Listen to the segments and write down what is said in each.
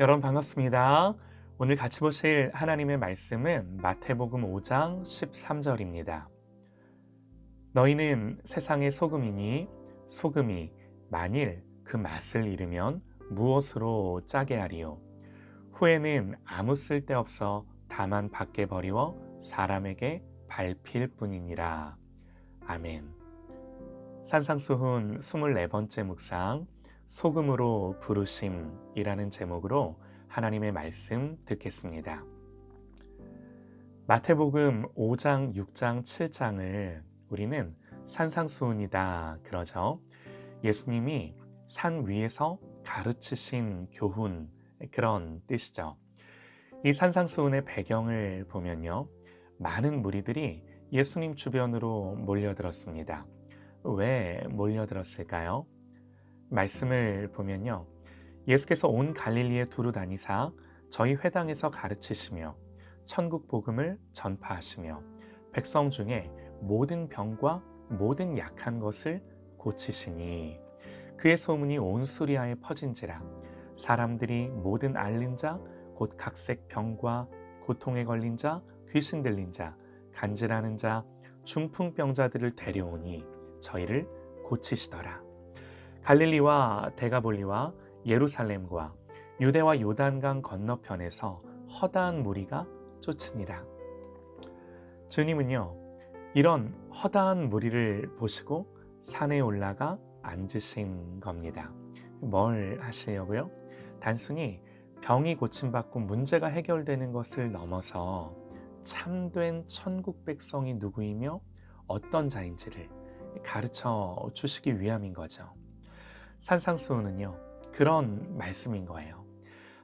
여러분 반갑습니다. 오늘 같이 보실 하나님의 말씀은 마태복음 5장 13절입니다. 너희는 세상의 소금이니 소금이 만일 그 맛을 잃으면 무엇으로 짜게 하리요? 후에는 아무 쓸데없어 다만 밖에 버리워 사람에게 밟힐 뿐이니라. 아멘. 산상수훈 24번째 묵상 소금으로 부르심이라는 제목으로 하나님의 말씀 듣겠습니다. 마태복음 5장, 6장, 7장을 우리는 산상수훈이다 그러죠. 예수님이 산 위에서 가르치신 교훈, 그런 뜻이죠. 이 산상수훈의 배경을 보면요, 많은 무리들이 예수님 주변으로 몰려들었습니다. 왜 몰려들었을까요? 말씀을 보면요, 예수께서 온 갈릴리에 두루 다니사 저희 회당에서 가르치시며 천국 복음을 전파하시며 백성 중에 모든 병과 모든 약한 것을 고치시니 그의 소문이 온 수리아에 퍼진지라. 사람들이 모든 앓는 자 곧 각색 병과 고통에 걸린 자, 귀신 들린 자, 간질하는 자, 중풍병자들을 데려오니 저희를 고치시더라. 갈릴리와 데가볼리와 예루살렘과 유대와 요단강 건너편에서 허다한 무리가 쫓으니라. 주님은요, 이런 허다한 무리를 보시고 산에 올라가 앉으신 겁니다. 뭘 하시려고요? 단순히 병이 고침받고 문제가 해결되는 것을 넘어서 참된 천국 백성이 누구이며 어떤 자인지를 가르쳐 주시기 위함인 거죠. 산상수훈은요, 그런 말씀인 거예요.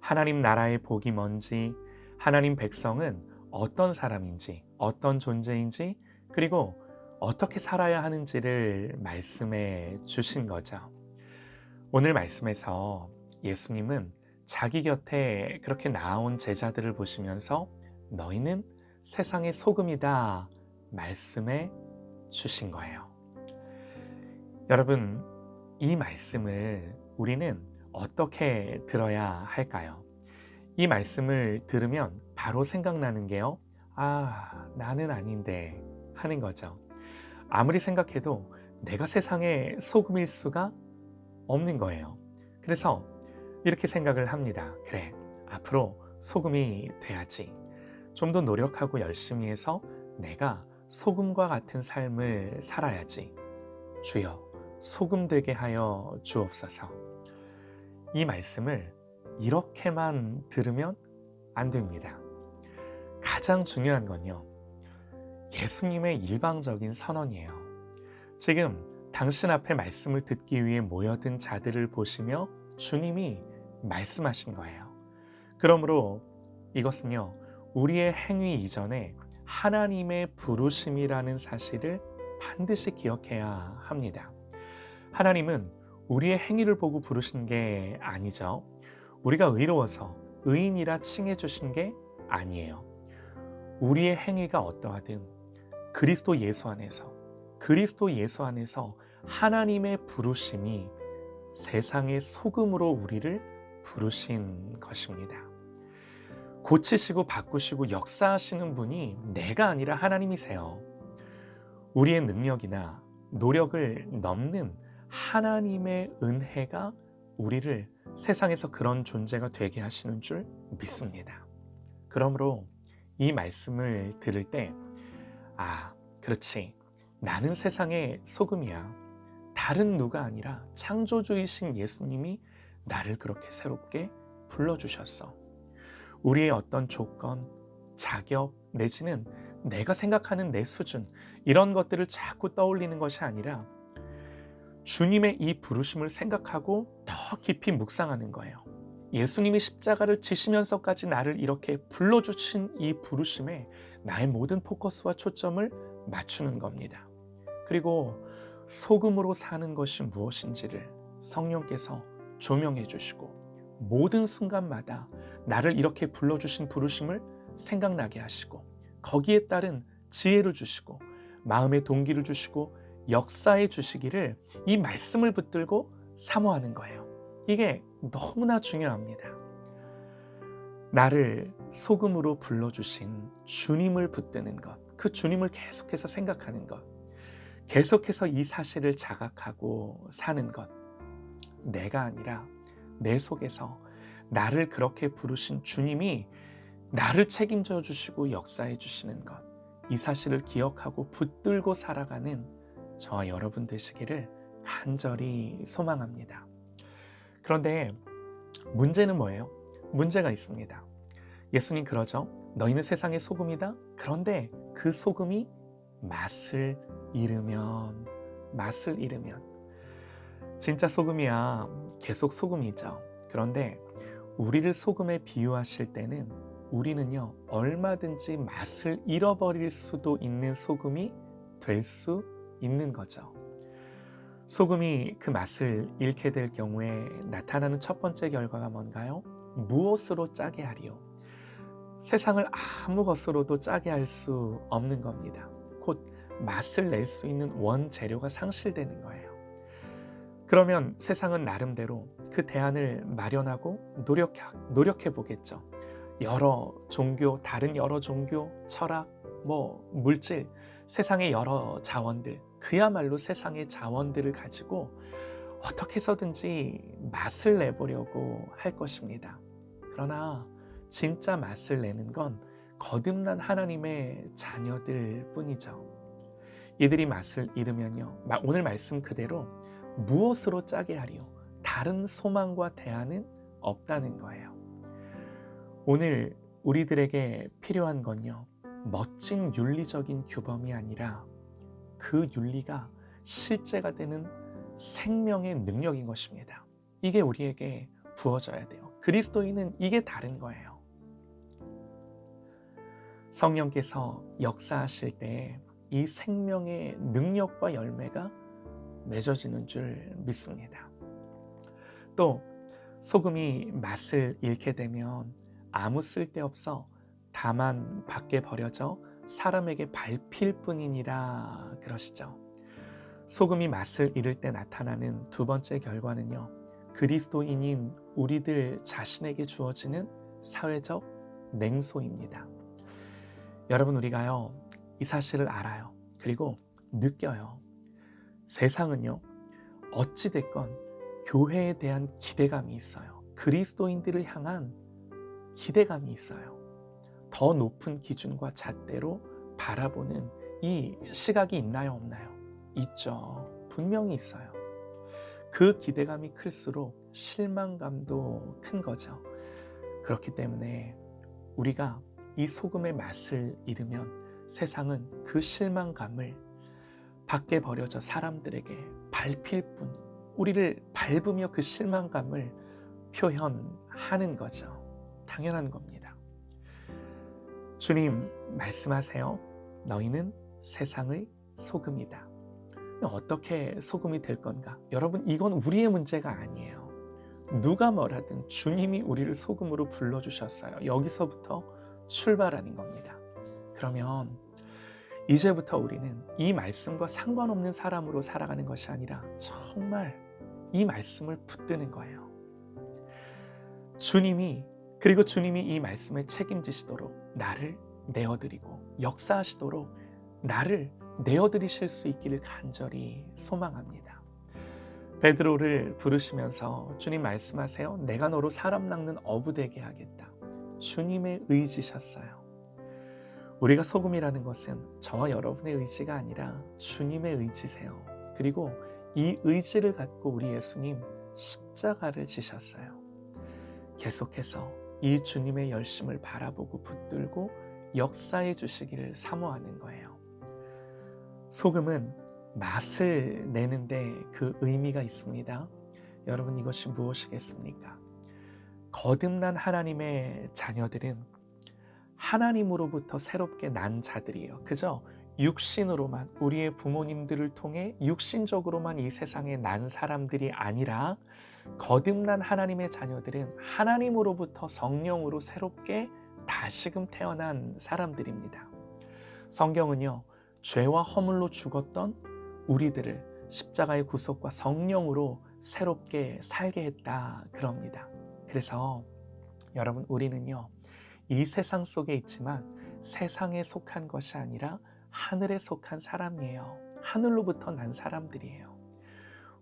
하나님 나라의 복이 뭔지, 하나님 백성은 어떤 사람인지, 어떤 존재인지, 그리고 어떻게 살아야 하는지를 말씀해 주신 거죠. 오늘 말씀에서 예수님은 자기 곁에 그렇게 나온 제자들을 보시면서 너희는 세상의 소금이다 말씀해 주신 거예요. 여러분, 이 말씀을 우리는 어떻게 들어야 할까요? 이 말씀을 들으면 바로 생각나는 게요, 나는 아닌데 하는 거죠. 아무리 생각해도 내가 세상의 소금일 수가 없는 거예요. 그래서 이렇게 생각을 합니다. 그래, 앞으로 소금이 돼야지. 좀 더 노력하고 열심히 해서 내가 소금과 같은 삶을 살아야지. 주여, 소금 되게 하여 주옵소서. 이 말씀을 이렇게만 들으면 안 됩니다. 가장 중요한 건요, 예수님의 일방적인 선언이에요. 지금 당신 앞에 말씀을 듣기 위해 모여든 자들을 보시며 주님이 말씀하신 거예요. 그러므로 이것은요, 우리의 행위 이전에 하나님의 부르심이라는 사실을 반드시 기억해야 합니다. 하나님은 우리의 행위를 보고 부르신 게 아니죠. 우리가 의로워서 의인이라 칭해 주신 게 아니에요. 우리의 행위가 어떠하든 그리스도 예수 안에서 하나님의 부르심이 세상의 소금으로 우리를 부르신 것입니다. 고치시고 바꾸시고 역사하시는 분이 내가 아니라 하나님이세요. 우리의 능력이나 노력을 넘는 하나님의 은혜가 우리를 세상에서 그런 존재가 되게 하시는 줄 믿습니다. 그러므로 이 말씀을 들을 때, 그렇지, 나는 세상의 소금이야. 다른 누가 아니라 창조주이신 예수님이 나를 그렇게 새롭게 불러주셨어. 우리의 어떤 조건, 자격, 내지는 내가 생각하는 내 수준, 이런 것들을 자꾸 떠올리는 것이 아니라 주님의 이 부르심을 생각하고 더 깊이 묵상하는 거예요. 예수님이 십자가를 지시면서까지 나를 이렇게 불러주신 이 부르심에 나의 모든 포커스와 초점을 맞추는 겁니다. 그리고 소금으로 사는 것이 무엇인지를 성령께서 조명해 주시고 모든 순간마다 나를 이렇게 불러주신 부르심을 생각나게 하시고 거기에 따른 지혜를 주시고 마음의 동기를 주시고 역사해 주시기를 이 말씀을 붙들고 사모하는 거예요. 이게 너무나 중요합니다. 나를 소금으로 불러주신 주님을 붙드는 것, 그 주님을 계속해서 생각하는 것, 계속해서 이 사실을 자각하고 사는 것, 내가 아니라 내 속에서 나를 그렇게 부르신 주님이 나를 책임져 주시고 역사해 주시는 것, 이 사실을 기억하고 붙들고 살아가는 저와 여러분 되시기를 간절히 소망합니다. 그런데 문제는 뭐예요? 문제가 있습니다. 예수님 그러죠. 너희는 세상의 소금이다. 그런데 그 소금이 맛을 잃으면 진짜 소금이야 계속 소금이죠. 그런데 우리를 소금에 비유하실 때는 우리는요 얼마든지 맛을 잃어버릴 수도 있는 소금이 될 수 있는 거죠. 소금이 그 맛을 잃게 될 경우에 나타나는 첫 번째 결과가 뭔가요? 무엇으로 짜게 하리요? 세상을 아무 것으로도 짜게 할 수 없는 겁니다. 곧 맛을 낼 수 있는 원재료가 상실되는 거예요. 그러면 세상은 나름대로 그 대안을 마련하고 노력해 보겠죠. 다른 여러 종교, 철학, 물질, 세상의 여러 자원들, 그야말로 세상의 자원들을 가지고 어떻게 해서든지 맛을 내보려고 할 것입니다. 그러나 진짜 맛을 내는 건 거듭난 하나님의 자녀들 뿐이죠. 이들이 맛을 잃으면요, 오늘 말씀 그대로 무엇으로 짜게 하리요? 다른 소망과 대안은 없다는 거예요. 오늘 우리들에게 필요한 건요, 멋진 윤리적인 규범이 아니라 그 윤리가 실제가 되는 생명의 능력인 것입니다. 이게 우리에게 부어져야 돼요. 그리스도인은 이게 다른 거예요. 성령께서 역사하실 때 이 생명의 능력과 열매가 맺어지는 줄 믿습니다. 또 소금이 맛을 잃게 되면 아무 쓸데없어 다만 밖에 버려져 사람에게 밟힐 뿐이니라 그러시죠. 소금이 맛을 잃을 때 나타나는 두 번째 결과는요, 그리스도인인 우리들 자신에게 주어지는 사회적 냉소입니다. 여러분, 우리가요 이 사실을 알아요. 그리고 느껴요. 세상은요 어찌됐건 교회에 대한 기대감이 있어요. 그리스도인들을 향한 기대감이 있어요. 더 높은 기준과 잣대로 바라보는 이 시각이 있나요, 없나요? 있죠. 분명히 있어요. 그 기대감이 클수록 실망감도 큰 거죠. 그렇기 때문에 우리가 이 소금의 맛을 잃으면 세상은 그 실망감을 밖에 버려져 사람들에게 밟힐 뿐, 우리를 밟으며 그 실망감을 표현하는 거죠. 당연한 겁니다. 주님 말씀하세요. 너희는 세상의 소금이다. 어떻게 소금이 될 건가? 여러분, 이건 우리의 문제가 아니에요. 누가 뭐라든 주님이 우리를 소금으로 불러주셨어요. 여기서부터 출발하는 겁니다. 그러면 이제부터 우리는 이 말씀과 상관없는 사람으로 살아가는 것이 아니라 정말 이 말씀을 붙드는 거예요. 주님이 이 말씀에 책임지시도록 나를 내어드리고 역사하시도록 나를 내어드리실 수 있기를 간절히 소망합니다. 베드로를 부르시면서 주님 말씀하세요. 내가 너로 사람 낚는 어부 되게 하겠다. 주님의 의지셨어요. 우리가 소금이라는 것은 저와 여러분의 의지가 아니라 주님의 의지세요. 그리고 이 의지를 갖고 우리 예수님 십자가를 지셨어요. 계속해서 이 주님의 열심을 바라보고 붙들고 역사해 주시기를 사모하는 거예요. 소금은 맛을 내는데 그 의미가 있습니다. 여러분, 이것이 무엇이겠습니까? 거듭난 하나님의 자녀들은 하나님으로부터 새롭게 난 자들이에요. 그저 육신으로만, 우리의 부모님들을 통해 육신적으로만 이 세상에 난 사람들이 아니라 거듭난 하나님의 자녀들은 하나님으로부터 성령으로 새롭게 다시금 태어난 사람들입니다. 성경은요, 죄와 허물로 죽었던 우리들을 십자가의 구속과 성령으로 새롭게 살게 했다 그럽니다. 그래서 여러분, 우리는요 이 세상 속에 있지만 세상에 속한 것이 아니라 하늘에 속한 사람이에요. 하늘로부터 난 사람들이에요.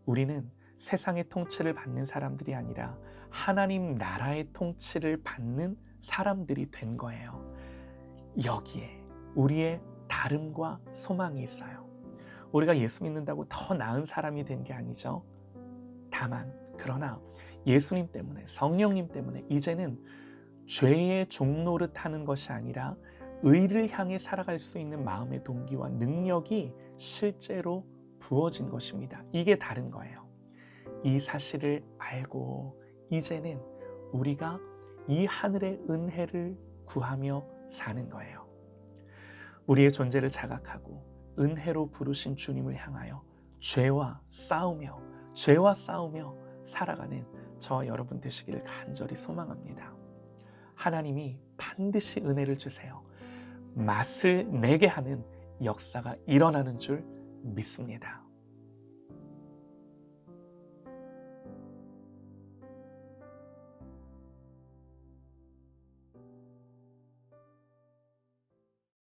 우리는 세상의 통치를 받는 사람들이 아니라 하나님 나라의 통치를 받는 사람들이 된 거예요. 여기에 우리의 다름과 소망이 있어요. 우리가 예수 믿는다고 더 나은 사람이 된 게 아니죠. 다만 그러나 예수님 때문에, 성령님 때문에 이제는 죄의 종노릇 하는 것이 아니라 의를 향해 살아갈 수 있는 마음의 동기와 능력이 실제로 부어진 것입니다. 이게 다른 거예요. 이 사실을 알고 이제는 우리가 이 하늘의 은혜를 구하며 사는 거예요. 우리의 존재를 자각하고 은혜로 부르신 주님을 향하여 죄와 싸우며 살아가는 저 여러분 되시기를 간절히 소망합니다. 하나님이 반드시 은혜를 주세요. 맛을 내게 하는 역사가 일어나는 줄 믿습니다.